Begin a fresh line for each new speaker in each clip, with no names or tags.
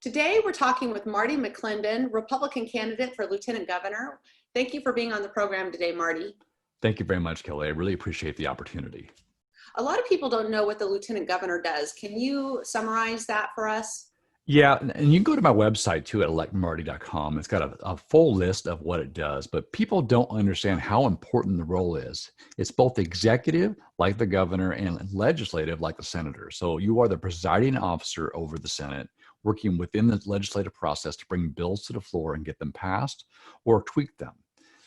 Today, we're talking with Marty McClendon, Republican candidate for Lieutenant Governor. Thank you for being on the program today, Marty.
Thank you very much, Kelly. I really appreciate the opportunity.
A lot of people don't know what the Lieutenant Governor does. Can you summarize that for us?
Yeah, and you can go to my website too at electmarty.com. It's got a full list of what it does, but people don't understand how important the role is. It's both executive, like the governor, and legislative, like the senator. So you are the presiding officer over the Senate, working within the legislative process to bring bills to the floor and get them passed or tweak them.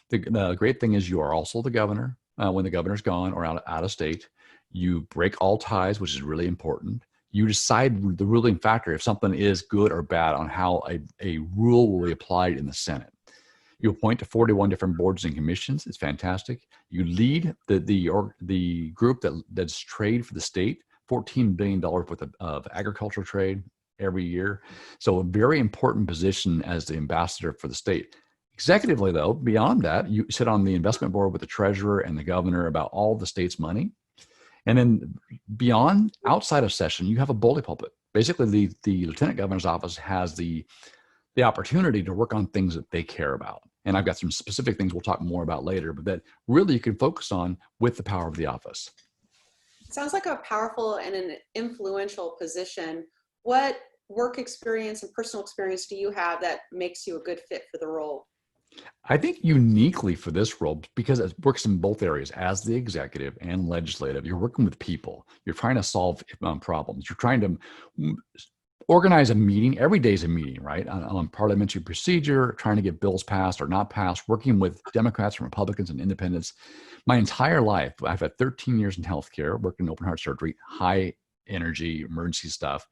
The great thing is you are also the governor when the governor's gone or out of state. You break all ties, which is really important. You decide the ruling factor if something is good or bad on how a rule will be applied in the Senate. You appoint to 41 different boards and commissions. It's fantastic. You lead the group that's trade for the state, $14 billion worth of agricultural trade every year. So a very important position as the ambassador for the state. Executively, though, beyond that, you sit on the investment board with the treasurer and the governor about all the state's money. And then beyond, outside of session, you have a bully pulpit. Basically, the lieutenant governor's office has the opportunity to work on things that they care about. And I've got some specific things we'll talk more about later, but that really you can focus on with the power of the office.
Sounds like a powerful and an influential position. What work experience and personal experience do you have that makes you a good fit for the role?
I think uniquely for this role, because it works in both areas, as the executive and legislative, you're working with people. You're trying to solve problems. You're trying to organize a meeting. Every day is a meeting, right? On parliamentary procedure, trying to get bills passed or not passed, working with Democrats and Republicans and independents. My entire life, I've had 13 years in healthcare, worked in open heart surgery, high energy, emergency stuff.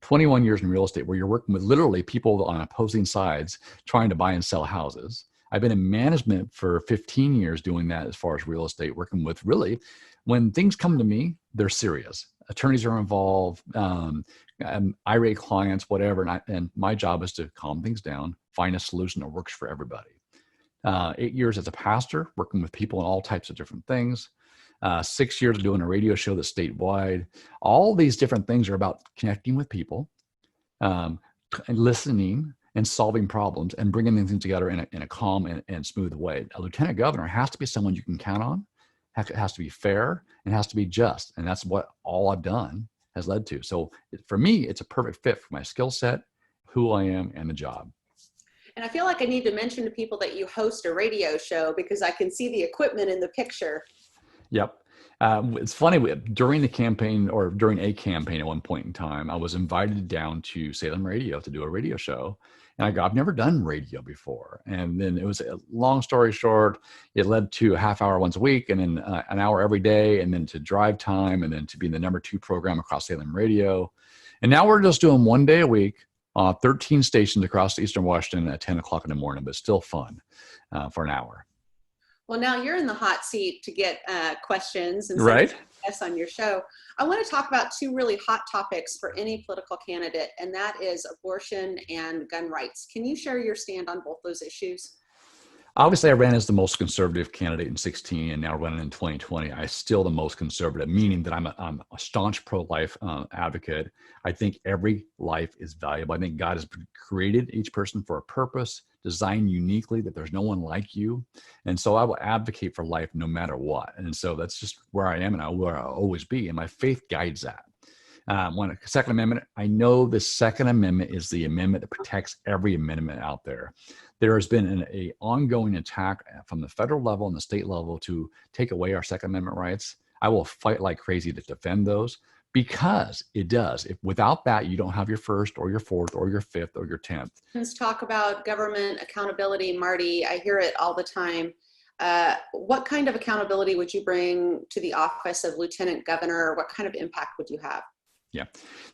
21 years in real estate where you're working with literally people on opposing sides trying to buy and sell houses. I've been in management for 15 years doing that as far as real estate, working with really, when things come to me, they're serious. Attorneys are involved, irate clients, whatever. And my job is to calm things down, find a solution that works for everybody. 8 years as a pastor, working with people in all types of different things. 6 years doing a radio show that's statewide. All these different things are about connecting with people, listening and solving problems and bringing things together in a calm and smooth way. A lieutenant governor has to be someone you can count on, has to be fair, and has to be just. And that's what all I've done has led to. So for me, it's a perfect fit for my skill set, who I am, and the job.
And I feel like I need to mention to people that you host a radio show because I can see the equipment in the picture.
Yep. It's funny, during the campaign or during a campaign at one point in time, I was invited down to Salem Radio to do a radio show. And I've never done radio before. And then it was a long story short, it led to a half hour once a week and then an hour every day and then to drive time and then to be in the #2 program across Salem Radio. And now we're just doing one day a week, 13 stations across Eastern Washington at 10 o'clock in the morning, but still fun for an hour.
Well, now you're in the hot seat to get questions and
right
guests on your show. I want to talk about two really hot topics for any political candidate, and that is abortion and gun rights. Can you share your stand on both those issues?
Obviously, I ran as the most conservative candidate in 2016 and now running in 2020. I'm still the most conservative, meaning that I'm a staunch pro-life advocate. I think every life is valuable. I think God has created each person for a purpose, designed uniquely, that there's no one like you. And so I will advocate for life no matter what. And so that's just where I am and where I'll always be. And my faith guides that. When Second Amendment, I know the Second Amendment is the amendment that protects every amendment out there. There has been an ongoing attack from the federal level and the state level to take away our Second Amendment rights. I will fight like crazy to defend those because it does. Without that, you don't have your first or your fourth or your fifth or your 10th.
Let's talk about government accountability, Marty. I hear it all the time. What kind of accountability would you bring to the office of Lieutenant Governor? What kind of impact would you have?
Yeah,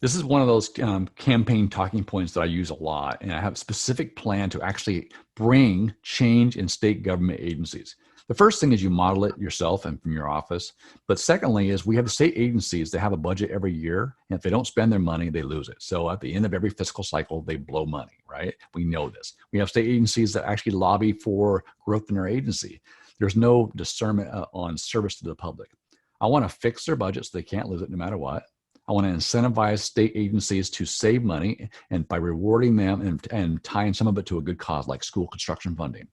this is one of those campaign talking points that I use a lot, and I have a specific plan to actually bring change in state government agencies. The first thing is you model it yourself and from your office. But secondly is we have the state agencies that have a budget every year, and if they don't spend their money, they lose it. So at the end of every fiscal cycle, they blow money, right? We know this. We have state agencies that actually lobby for growth in their agency. There's no discernment on service to the public. I want to fix their budget so they can't lose it no matter what. I want to incentivize state agencies to save money and by rewarding them and tying some of it to a good cause like school construction funding.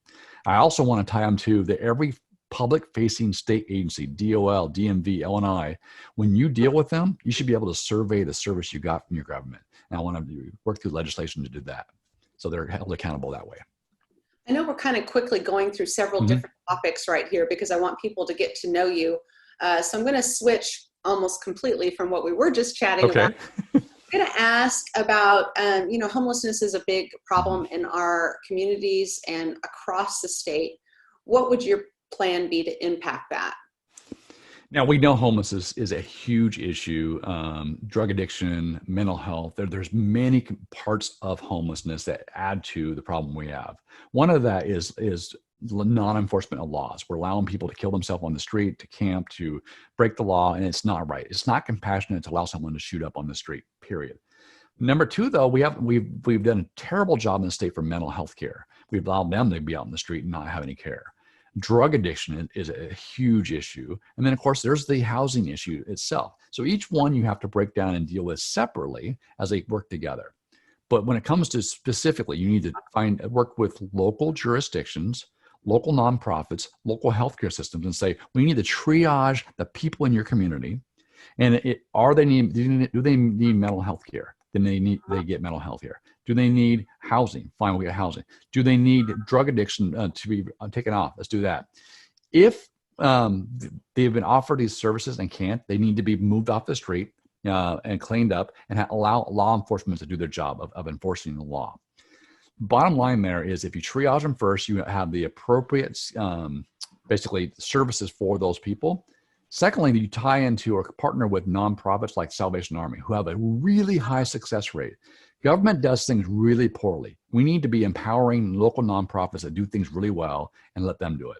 I also want to tie them to every public-facing state agency, DOL, DMV, LNI. When you deal with them, you should be able to survey the service you got from your government. And I want to work through legislation to do that, so they're held accountable that way.
I know we're kind of quickly going through several different topics right here because I want people to get to know you. So I'm going to switch almost completely from what we were just chatting about. I'm going to ask about, homelessness is a big problem in our communities and across the state. What would your plan be to impact that?
Now, we know homelessness is a huge issue. Drug addiction, mental health, there's many parts of homelessness that add to the problem we have. One of that is non-enforcement of laws. We're allowing people to kill themselves on the street, to camp, to break the law, and it's not right. It's not compassionate to allow someone to shoot up on the street, period. Number two, though, we've done a terrible job in the state for mental health care. We've allowed them to be out in the street and not have any care. Drug addiction is a huge issue. And then, of course, there's the housing issue itself. So each one you have to break down and deal with separately as they work together. But when it comes to specifically, you need to work with local jurisdictions, local nonprofits, local healthcare systems, and say, we need to triage the people in your community. And do they need mental health care? Then they get mental health care. Do they need housing? Fine, we get housing. Do they need drug addiction to be taken off? Let's do that. If they've been offered these services and can't, they need to be moved off the street and cleaned up and allow law enforcement to do their job of enforcing the law. Bottom line there is if you triage them first, you have the appropriate basically services for those people. Secondly, you tie into or partner with nonprofits like Salvation Army, who have a really high success rate. Government does things really poorly. We need to be empowering local nonprofits that do things really well and let them do it.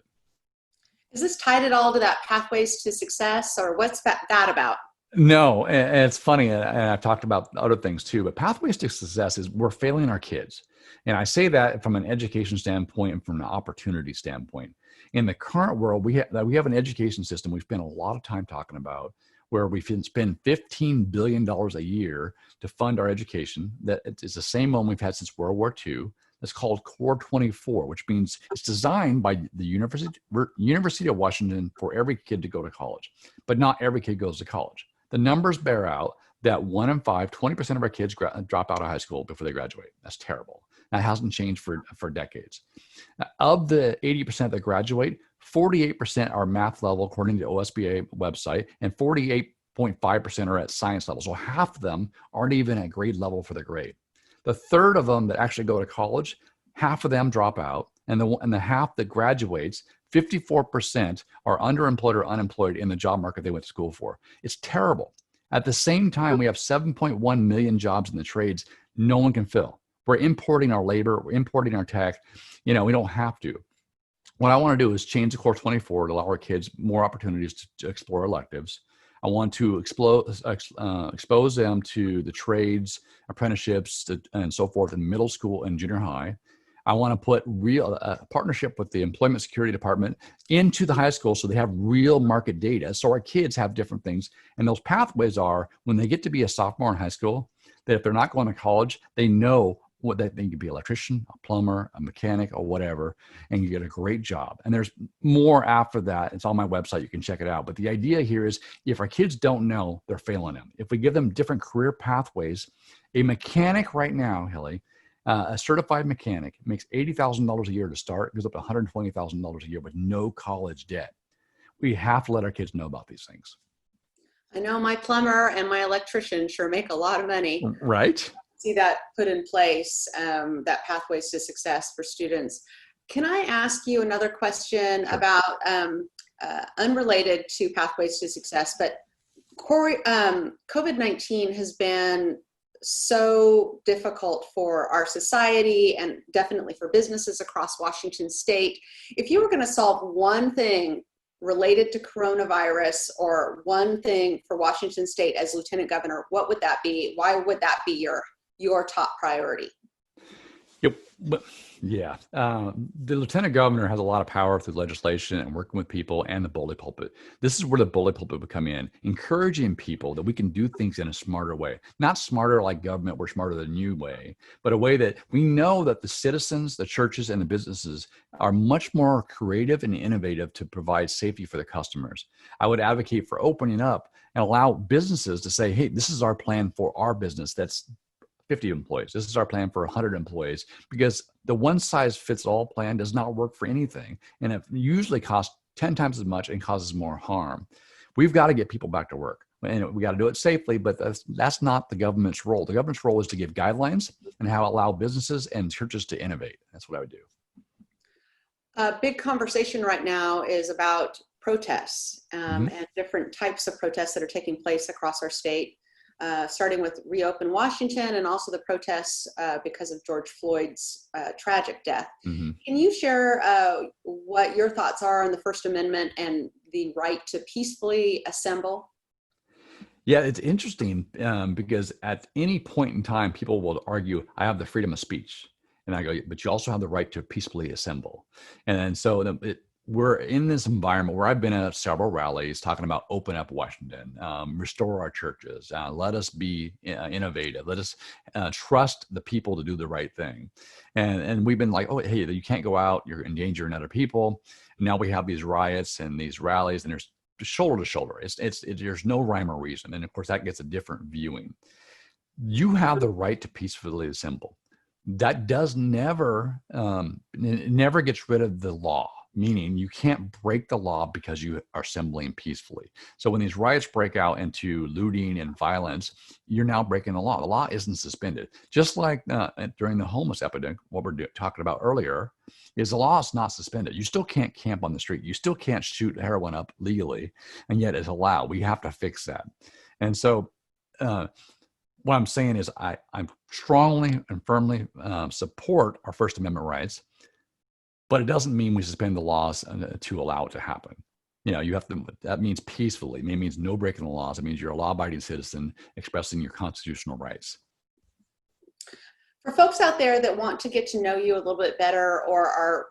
Is this tied at all to that Pathways to Success, or what's that about?
No, and it's funny, and I've talked about other things too, but Pathways to Success is we're failing our kids. And I say that from an education standpoint and from an opportunity standpoint. In the current world, we have an education system we've spent a lot of time talking about, where we can spend $15 billion a year to fund our education. That it's the same one we've had since World War II. That's called Core 24, which means it's designed by the University of Washington for every kid to go to college. But not every kid goes to college. The numbers bear out that 1 in 5, 20% of our kids drop out of high school before they graduate. That's terrible. That hasn't changed for decades. Of the 80% that graduate, 48% are math level according to the OSBA website, and 48.5% are at science level. So half of them aren't even at grade level for the grade. The third of them that actually go to college, half of them drop out, and the half that graduates, 54% are underemployed or unemployed in the job market they went to school for. It's terrible. At the same time, we have 7.1 million jobs in the trades no one can fill. We're importing our labor, we're importing our tech. We don't have to. What I want to do is change the Core 24 to allow our kids more opportunities to explore electives. I want to expose them to the trades, apprenticeships, and so forth in middle school and junior high. I want to put real partnership with the Employment Security Department into the high school so they have real market data. So our kids have different things. And those pathways are when they get to be a sophomore in high school, that if they're not going to college, they know what they could be: electrician, a plumber, a mechanic, or whatever, and you get a great job. And there's more after that. It's on my website. You can check it out. But the idea here is if our kids don't know, they're failing them. If we give them different career pathways, a mechanic right now, Hilly, a certified mechanic makes $80,000 a year to start, goes up to $120,000 a year with no college debt. We have to let our kids know about these things.
I know my plumber and my electrician sure make a lot of money.
Right.
See that put in place, that Pathways to Success for students. Can I ask you another question about unrelated to Pathways to Success, but COVID-19 has been so difficult for our society and definitely for businesses across Washington state. If you were going to solve one thing related to coronavirus or one thing for Washington state as Lieutenant Governor, what would that be? Why would that be your top priority?
Yep. But yeah, the lieutenant governor has a lot of power through legislation and working with people and the bully pulpit. This is where the bully pulpit would come in, encouraging people that we can do things in a smarter way, not smarter like government, we're smarter than you way, but a way that we know that the citizens, the churches, and the businesses are much more creative and innovative to provide safety for the customers. I would advocate for opening up and allow businesses to say, hey, this is our plan for our business that's 50 employees. This is our plan for 100 employees, because the one size fits all plan does not work for anything. And it usually costs 10 times as much and causes more harm. We've got to get people back to work, and we got to do it safely, but that's not the government's role. The government's role is to give guidelines and how allow businesses and churches to innovate. That's what I would do.
A big conversation right now is about protests and different types of protests that are taking place across our state. Starting with Reopen Washington and also the protests because of George Floyd's tragic death. Can you share what your thoughts are on the First Amendment and the right to peacefully assemble?
Yeah, it's interesting because at any point in time, people will argue, I have the freedom of speech. And I go, but you also have the right to peacefully assemble. And so we're in this environment where I've been at several rallies talking about open up Washington, restore our churches, let us be innovative, let us trust the people to do the right thing. And we've been like, oh, hey, you can't go out, you're endangering other people. And now we have these riots and these rallies, and there's shoulder to shoulder. There's no rhyme or reason. And of course, that gets a different viewing. You have the right to peacefully assemble. That does never, it never gets rid of the law. Meaning you can't break the law because you are assembling peacefully. So when these riots break out into looting and violence, you're now breaking the law. The law isn't suspended. Just like during the homeless epidemic, what we're talking about earlier, is the law is not suspended. You still can't camp on the street. You still can't shoot heroin up legally, and yet it's allowed. We have to fix that. And so what I'm saying is I strongly and firmly support our First Amendment rights. But it doesn't mean we suspend the laws to allow it to happen. You have to, that means peacefully. It means no breaking the laws. It means you're a law-abiding citizen expressing your constitutional rights.
For folks out there that want to get to know you a little bit better or are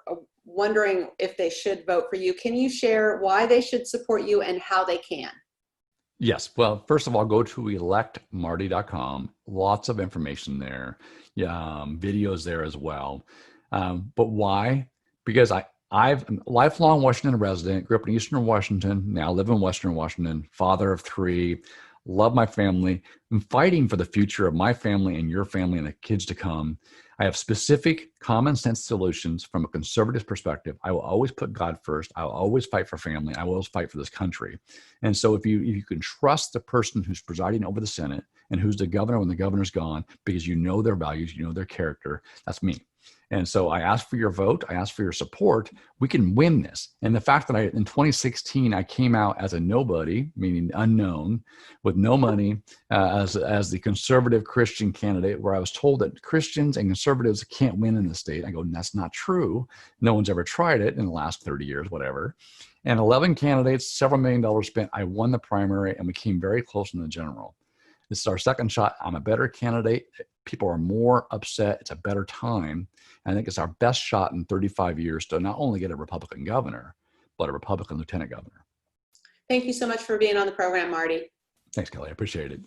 wondering if they should vote for you, can you share why they should support you and how they can?
Yes. Well, first of all, go to electmarty.com. Lots of information there. Videos there as well. But why? Because I'm a lifelong Washington resident, grew up in Eastern Washington, now live in Western Washington, father of 3, love my family. I'm fighting for the future of my family and your family and the kids to come. I have specific common sense solutions from a conservative perspective. I will always put God first. I will always fight for family. I will always fight for this country. And so if you can trust the person who's presiding over the Senate and who's the governor when the governor's gone, because you know their values, you know their character, that's me. And so I ask for your vote. I ask for your support. We can win this. And the fact that in 2016, I came out as a nobody, meaning unknown, with no money, as the conservative Christian candidate, where I was told that Christians and conservatives can't win in the state. I go, that's not true. No one's ever tried it in the last 30 years, whatever. And 11 candidates, several $1 million spent. I won the primary, and we came very close in the general. This is our second shot. I'm a better candidate. People are more upset. It's a better time. I think it's our best shot in 35 years to not only get a Republican governor, but a Republican lieutenant governor.
Thank you so much for being on the program, Marty.
Thanks, Kelly. I appreciate it.